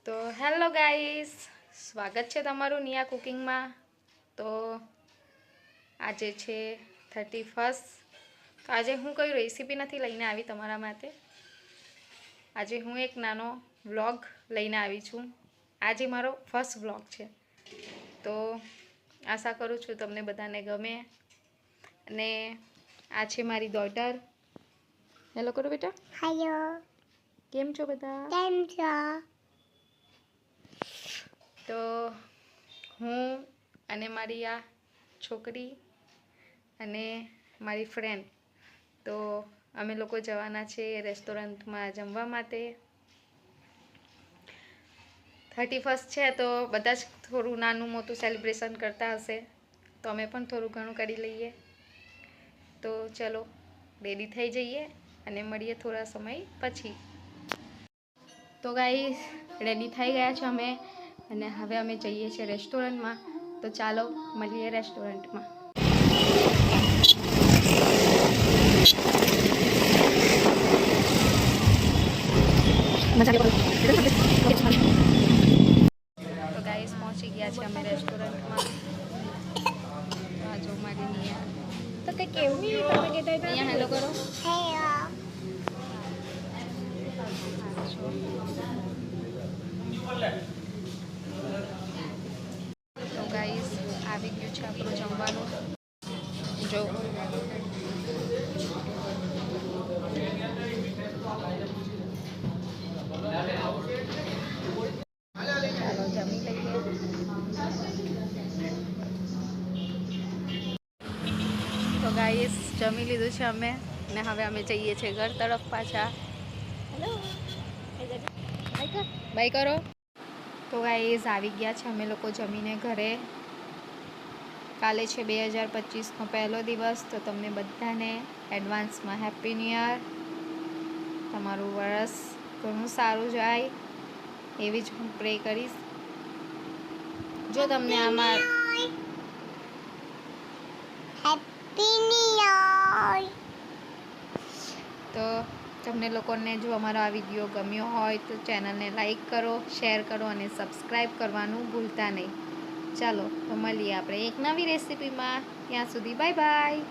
તો hello guys, સ્વાગત છે તમારું નિયા કુકિંગમાં। તો આજે છે 31st। તો આજે હું કોઈ રેસીપી નથી લઈને આવી તમારા માટે। આજે હું એક નાનો વ્લોગ લઈને આવી છું। આજે મારો ફર્સ્ટ વ્લોગ છે, તો આશા કરું છું તમને બધાને ગમે। અને આ છે મારી ડોટર। હેલો કરો બેટા। હેલો, કેમ છો બધા? કેમ છો? તો હું અને મારી આ છોકરી અને મારી ફ્રેન્ડ, તો અમે લોકો જવાના છે રેસ્ટોરન્ટમાં જમવા માટે। 31st છે તો બધા જ થોડું નાનું મોટું સેલિબ્રેશન કરતા હશે, તો અમે પણ થોડું ઘણું કરી લઈએ। તો ચલો રેડી થઈ જઈએ અને મળીએ થોડા સમય પછી। તો ગાઈસ, રેડી થઈ ગયા છે અમે, અને હવે અમે જઈએ છીએ રેસ્ટોરન્ટમાં। તો ચાલો મળીએ રેસ્ટોરન્ટમાં। તો ગાઈસ, પહોંચી ગયા છે અમે રેસ્ટોરન્ટમાં। આ જો મારી નિયા। તો કે કેવી તમે કહેતા હતા નિયા હેલો કરો। હેલો, તો ગાઈસ, આવી ગયું છે આપણું જમવાનું। જો ચાલો જમી લઈએ। તો ગાઈસ, જમી લીધું છે અમે, ને હવે અમે જઈએ છીએ ઘર તરફ પાછા। હેલો, બાય કરો। તો ગાઈસ, આવી ગયા છે અમે લોકો જમીને ઘરે। કાલે છે 2025નો પહેલો દિવસ। તો તમને બધાને એડવાન્સમાં હેપી ન્યૂ યર। તમારું વર્ષ ઘણું સારું જાય એવી જ હું પ્રે કરીશ। જો તમને આમાં હેપી ન્યુ યર। તો તમને લોકોને જો અમારો આ વિડીયો ગમ્યો હોય તો ચેનલને લાઈક કરો, શેર કરો અને સબસ્ક્રાઈબ કરવાનું ભૂલતા નહીં। ચાલો તો મળીએ આપણે એક નવી રેસીપીમાં। ત્યાં સુધી બાય બાય।